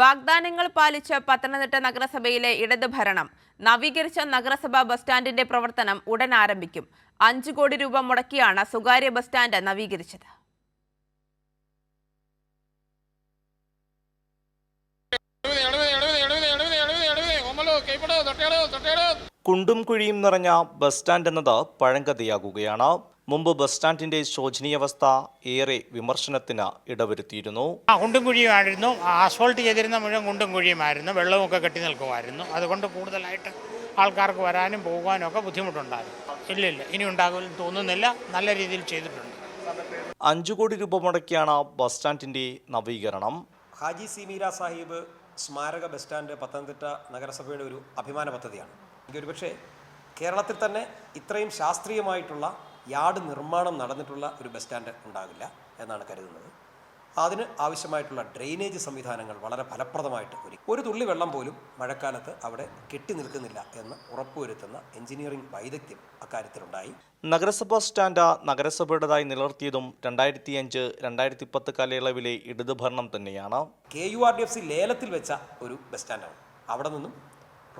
വാഗ്ദാനങ്ങൾ പാലിച്ച് പത്തനംതിട്ട നഗരസഭയിലെ ഇടത് ഭരണം. നവീകരിച്ച നഗരസഭാ ബസ് സ്റ്റാൻഡിന്റെ പ്രവർത്തനം ഉടൻ ആരംഭിക്കും. 5 കോടി രൂപ മുടക്കിയാണ് സ്വകാര്യ ബസ് സ്റ്റാൻഡ് നവീകരിച്ചത്. കുണ്ടും കുഴിയും നിറഞ്ഞ ബസ് സ്റ്റാൻഡ് എന്നത് പഴങ്കഥയാകുകയാണ്. മുമ്പ് ബസ് സ്റ്റാൻഡിന്റെ ശോചനീയാവസ്ഥ ഏറെ വിമർശനത്തിന് ഇടവരുത്തിയിരുന്നു. കുണ്ടും കുഴിയുമായിരുന്നു, ആസ്ഫോൾട്ട് ചെയ്തിരുന്ന മുഴുവൻ കുണ്ടും കുഴിയുമായിരുന്നു, വെള്ളമൊക്കെ കെട്ടി നിൽക്കുമായിരുന്നു. അതുകൊണ്ട് കൂടുതലായിട്ട് ആൾക്കാർക്ക് വരാനും പോകാനും ഒക്കെ ബുദ്ധിമുട്ടുണ്ടായിരുന്നു. ഇല്ല, ഇനി ഉണ്ടാകുമെന്ന് തോന്നുന്നില്ല. നല്ല രീതിയിൽ ചെയ്തിട്ടുണ്ട്. 5 കോടി രൂപ മുടക്കിയാണ് ബസ് സ്റ്റാൻഡിന്റെ നവീകരണം. ഹാജി സിമീര സാഹിബ് സ്മാരക ബസ് സ്റ്റാൻഡ് പത്തനംതിട്ട നഗരസഭയുടെ ഒരു അഭിമാന പദ്ധതിയാണ്. ഒരുപക്ഷെ കേരളത്തിൽ തന്നെ ഇത്രയും ശാസ്ത്രീയമായിട്ടുള്ള യാർഡ് നിർമ്മാണം നടന്നിട്ടുള്ള ഒരു ബസ് സ്റ്റാൻഡ് ഉണ്ടാകില്ല എന്നാണ് കരുതുന്നത്. അതിന് ആവശ്യമായിട്ടുള്ള ഡ്രെയിനേജ് സംവിധാനങ്ങൾ വളരെ ഫലപ്രദമായിട്ട് ഒരു തുള്ളി വെള്ളം പോലും മഴക്കാലത്ത് അവിടെ കെട്ടി നിൽക്കുന്നില്ല എന്ന് ഉറപ്പുവരുത്തുന്ന എഞ്ചിനീയറിംഗ് വൈദഗ്ധ്യം അക്കാര്യത്തിലുണ്ടായി. നഗരസഭാ സ്റ്റാൻഡ് നഗരസഭയുടേതായി നിലനിർത്തിയതും 2005-2010 കാലയളവിലെ ഇടത് ഭരണം തന്നെയാണ്. KURDFC ലേലത്തിൽ വെച്ച ഒരു ബസ് സ്റ്റാൻഡാണ്. അവിടെ നിന്നും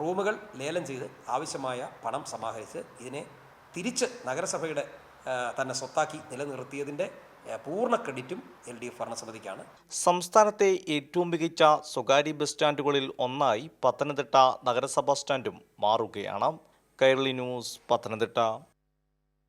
റൂമുകൾ ലേലം ചെയ്ത് ആവശ്യമായ പണം സമാഹരിച്ച് ഇതിനെ തിരിച്ച് നഗരസഭയുടെ തന്നെ സ്വത്താക്കി നിലനിർത്തിയതിൻ്റെ പൂർണ്ണ ക്രെഡിറ്റും LDF ഭരണസമിതിക്കാണ്. സംസ്ഥാനത്തെ ഏറ്റവും മികച്ച സ്വകാര്യ ബസ് സ്റ്റാൻഡുകളിൽ ഒന്നായി പത്തനംതിട്ട നഗരസഭാ സ്റ്റാൻഡും മാറുകയാണ്. കൈരളി ന്യൂസ്, പത്തനംതിട്ട.